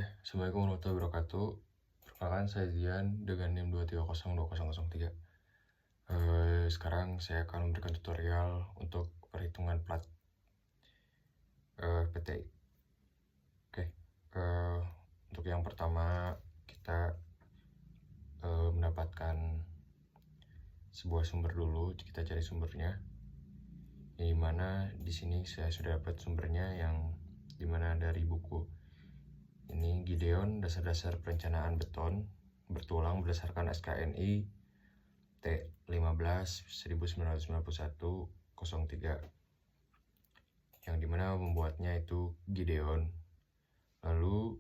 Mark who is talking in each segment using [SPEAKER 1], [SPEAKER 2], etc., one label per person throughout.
[SPEAKER 1] Assalamualaikum warahmatullahi wabarakatuh. Perkenalkan saya Zian dengan NIM 2302003. Sekarang saya akan memberikan tutorial untuk perhitungan plat PTI. Oke, untuk yang pertama kita mendapatkan sebuah sumber dulu. Kita cari sumbernya. Yang dimana di sini saya sudah dapat sumbernya yang dimana dari buku ini Gideon dasar-dasar perencanaan beton bertulang berdasarkan SKNI T15 1991-03 yang dimana membuatnya itu Gideon. Lalu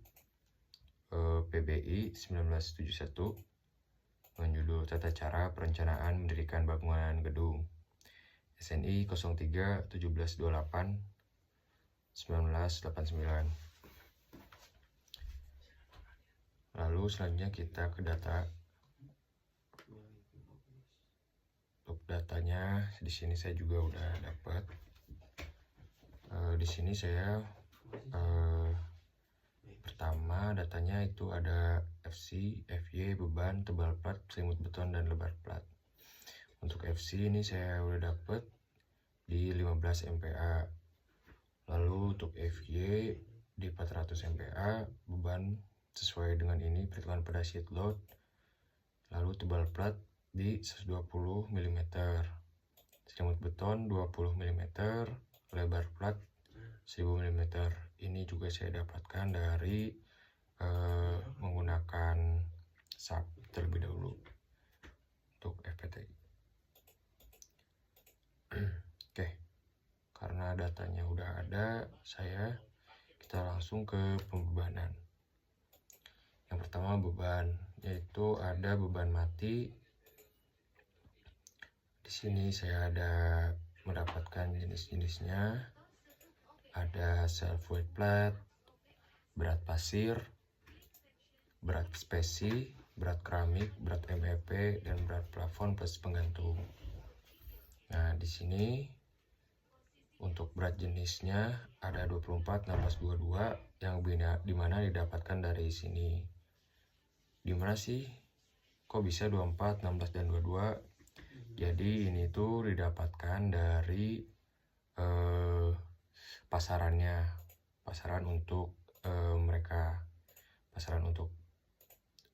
[SPEAKER 1] PBI 1971 dengan judul Tata Cara Perencanaan Mendirikan Bangunan Gedung. SNI 03 1728 1989. Lalu selanjutnya kita ke data. Untuk datanya di sini saya juga udah dapat. Di sini saya pertama datanya itu ada FC, FY, beban, tebal plat, selimut beton dan lebar plat. Untuk FC ini saya udah dapat di 15 MPa. Lalu untuk FY di 400 MPa, beban sesuai dengan ini perhitungan pada sheet load. Lalu tebal plat di 120 mm, selimut beton 20 mm, lebar plat 1000 mm. Ini juga saya dapatkan dari menggunakan SAP terlebih dahulu untuk FPTI. Oke, karena datanya udah ada, kita langsung ke pembebanan. Yang pertama beban, yaitu ada beban mati. Di sini saya ada mendapatkan jenis-jenisnya. Ada self weight plat, berat pasir, berat spesi, berat keramik, berat MEP, dan berat plafon plus penggantung. Nah, di sini untuk berat jenisnya ada 24, 16, 22 yang dimana didapatkan dari sini. Dimana sih kok bisa 24, 16, dan 22? Jadi ini tuh didapatkan dari pasaran untuk mereka, pasaran untuk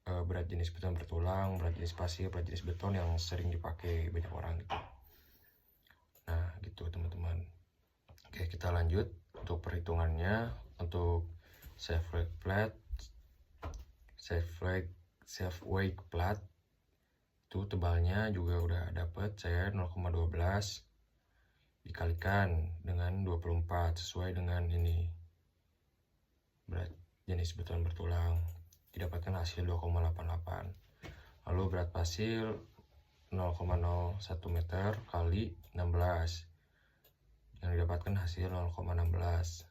[SPEAKER 1] berat jenis beton bertulang, berat jenis pasir, berat jenis beton yang sering dipakai banyak orang gitu. Nah gitu teman-teman. Oke, kita lanjut untuk perhitungannya. Untuk self weight plat itu tebalnya juga udah dapet saya 0,12 dikalikan dengan 24 sesuai dengan ini berat jenis beton bertulang, didapatkan hasil 2,88. Lalu berat pasir 0,01 meter kali 16 yang didapatkan hasil 0,16.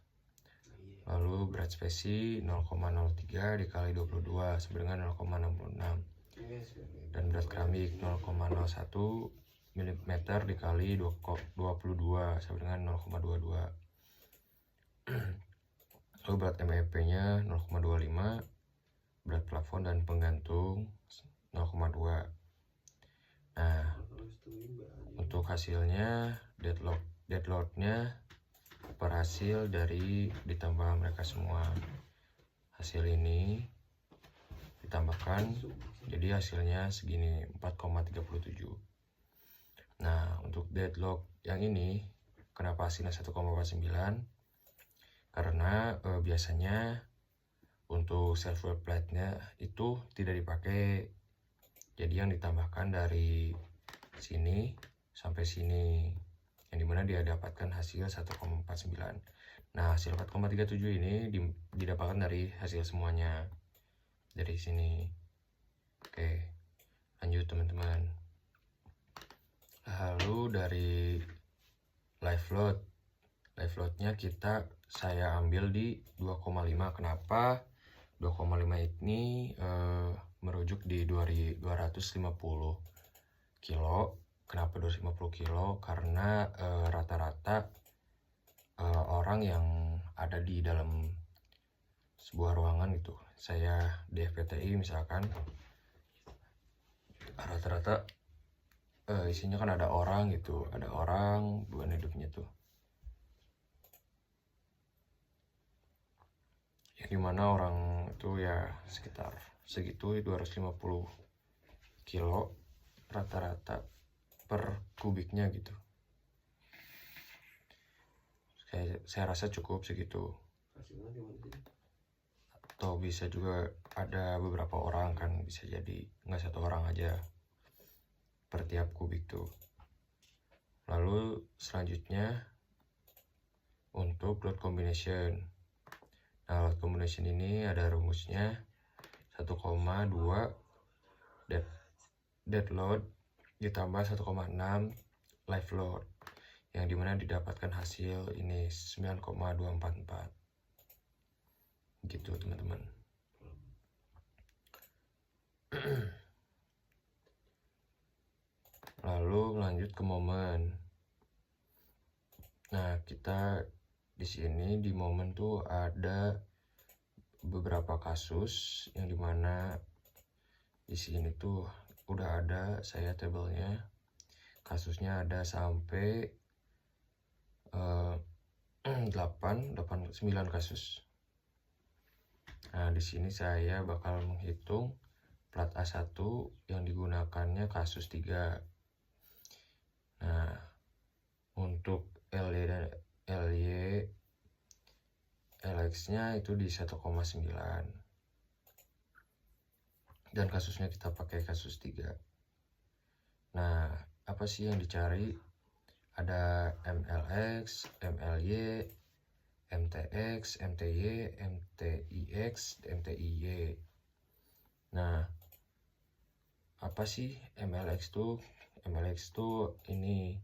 [SPEAKER 1] Lalu berat spesi 0,03 dikali 22 sama dengan 0,66. Dan berat keramik 0,01 mm dikali 22 sama dengan 0,22. Lalu berat MEP nya 0,25, berat plafon dan penggantung 0,2. Nah, untuk hasilnya dead load nya per hasil dari ditambah mereka semua. Hasil ini ditambahkan jadi hasilnya segini 4,37. Nah, untuk deadlock yang ini kenapa hasilnya 1,49? Karena biasanya untuk self weight plate-nya itu tidak dipakai. Jadi yang ditambahkan dari sini sampai sini yang dimana dia dapatkan hasil 1,49. Nah, hasil 4,37 ini didapatkan dari hasil semuanya dari sini. Oke, lanjut teman-teman. Lalu dari live load-nya saya ambil di 2,5. Kenapa 2,5 ini merujuk di 250 kilo. Kenapa 250 kilo? Karena rata-rata orang yang ada di dalam sebuah ruangan gitu, saya di FPTI misalkan, rata-rata isinya kan ada orang gitu, ada orang beban hidupnya tuh, yang dimana orang itu ya sekitar segitu 250 kilo rata-rata per kubiknya gitu. Saya rasa cukup segitu, atau bisa juga ada beberapa orang kan, bisa jadi nggak satu orang aja per tiap kubik tuh. Lalu selanjutnya untuk load combination. Nah, load combination ini ada rumusnya 1,2 dead load ditambah 1,6 live load, yang dimana didapatkan hasil ini 9,244 gitu teman-teman. Lalu lanjut ke momen. Nah, kita di sini di momen tuh ada beberapa kasus yang dimana di sini tuh udah ada saya tabelnya, kasusnya ada sampai 9 kasus. Nah, di sini saya bakal menghitung plat A1 yang digunakannya kasus 3. Nah, untuk LY dan LY LX-nya itu di 1,9. Dan kasusnya kita pakai kasus 3. Nah, apa sih yang dicari? Ada MLX, MLY, MTX, MTY, MTIX, MTIY. Nah, apa sih MLX tuh? MLX tuh ini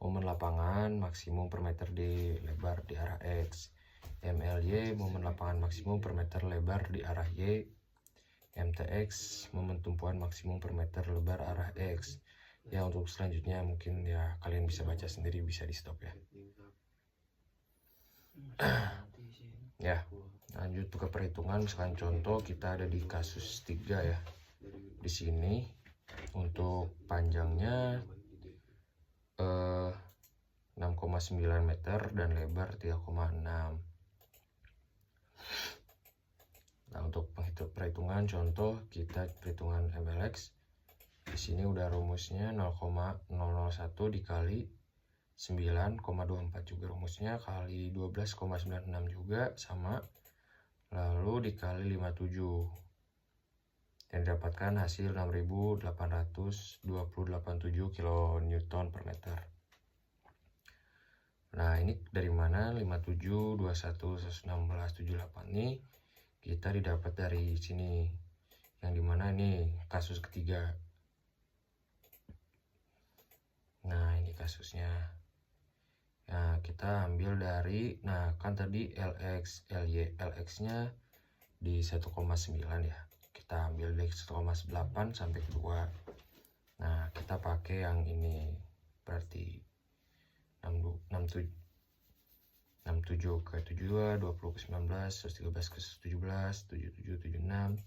[SPEAKER 1] momen lapangan maksimum per meter di lebar di arah X. MLY momen lapangan maksimum per meter lebar di arah Y. MTX momen tumpuan maksimum per meter lebar arah X. Ya, untuk selanjutnya mungkin ya kalian bisa baca sendiri, bisa di stop ya. Ya, lanjut ke perhitungan. Misalkan contoh kita ada di kasus 3 ya. Di sini untuk panjangnya 6,9 meter dan lebar 3,6. Nah, untuk perhitungan contoh kita perhitungan MLX. Di sini udah rumusnya 0,001 dikali 9,24 juga rumusnya, kali 12,96 juga sama, lalu dikali 57, dan didapatkan hasil 6.828,7 kN per meter. Nah, ini dari mana? 57, 21, 116, 78 ini kita didapat dari sini, yang dimana ini kasus ketiga. Nah, ini kasusnya. Nah, kita ambil dari, nah kan tadi LX, LY, LX-nya di 1,9 ya. Kita ambil dari 1,8 sampai ke 2. Nah, kita pakai yang ini, berarti 67 ke 72, 20 ke 19, 113 ke 17, 77, 76.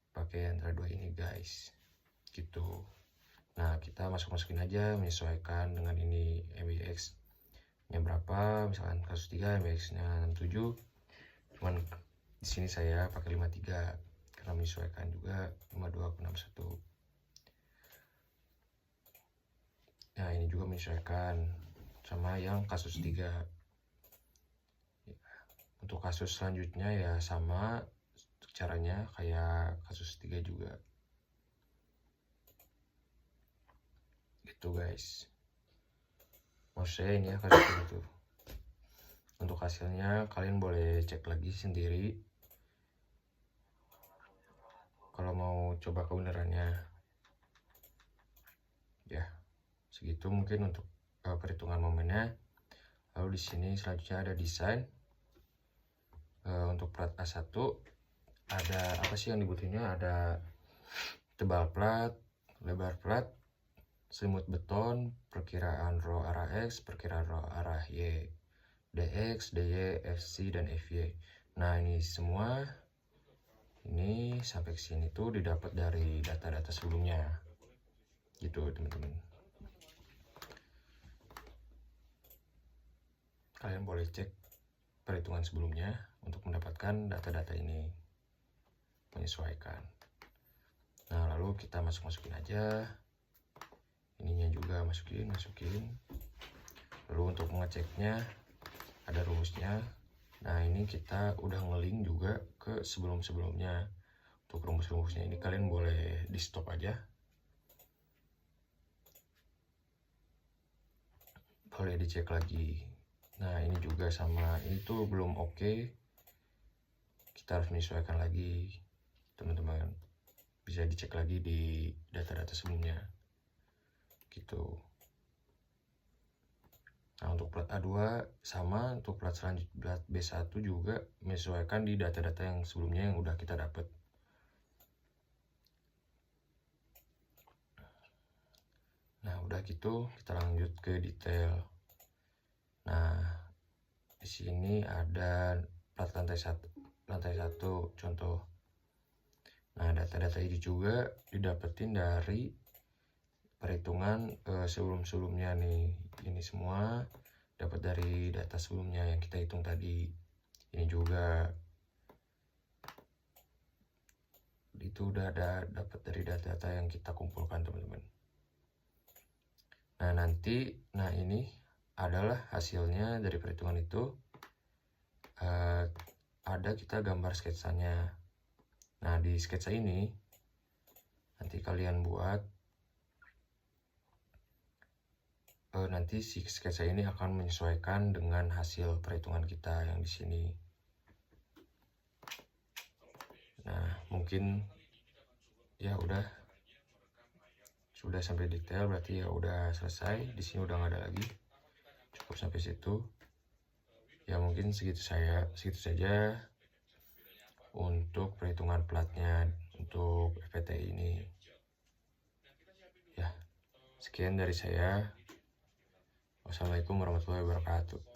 [SPEAKER 1] Pakai antara 2 ini guys, gitu. Nah, kita masukin aja, menyesuaikan dengan ini MBX nya berapa. Misalkan kasus 3 MBX nya 67, cuman di sini saya pakai 53 karena menyesuaikan juga 52 ke 61. Nah, ini juga menyesuaikan sama yang kasus 3. Untuk kasus selanjutnya ya sama caranya kayak kasus 3 juga, gitu guys. Maksudnya ini ya kasus itu. Untuk hasilnya kalian boleh cek lagi sendiri kalau mau coba kebenarannya. Ya, segitu mungkin untuk perhitungan momennya. Lalu di sini selanjutnya ada desain. Untuk plat A1 ada apa sih yang dibutuhnya? Ada tebal plat, lebar plat, selimut beton, perkiraan row arah X, perkiraan row arah Y, DX, DY, FC, dan FY. Nah, ini semua ini sampai ke sini tuh didapat dari data-data sebelumnya. Gitu, teman-teman. Kalian boleh cek perhitungan sebelumnya untuk mendapatkan data-data ini, menyesuaikan. Nah, lalu kita masukin aja ininya juga, masukin. Lalu untuk mengeceknya ada rumusnya. Nah, ini kita udah ngelink juga ke sebelum-sebelumnya. Untuk rumus-rumusnya ini kalian boleh di stop aja, boleh dicek lagi. Nah, ini juga sama, ini tuh belum oke, kita harus menyesuaikan lagi, teman-teman. Bisa dicek lagi di data-data sebelumnya gitu. Nah, untuk plat A2 sama, untuk plat B1 juga menyesuaikan di data-data yang sebelumnya yang udah kita dapat. Nah, udah gitu kita lanjut ke detail. Nah, di sini ada plat lantai 1 contoh. Nah, data-data ini juga didapetin dari perhitungan sebelum-sebelumnya nih. Ini semua dapat dari data sebelumnya yang kita hitung tadi. Ini juga itu udah ada dapat dari data-data yang kita kumpulkan, teman-teman. Nah, ini adalah hasilnya dari perhitungan itu. Ada kita gambar sketsanya. Nah, di sketsa ini nanti kalian buat, nanti si sketsa ini akan menyesuaikan dengan hasil perhitungan kita yang di sini. Nah, mungkin ya udah sudah sampai detail, berarti ya udah selesai. Di sini udah nggak ada lagi, cukup sampai situ. Ya mungkin segitu saja untuk perhitungan platnya untuk FPTI ini. Ya, sekian dari saya. Wassalamualaikum warahmatullahi wabarakatuh.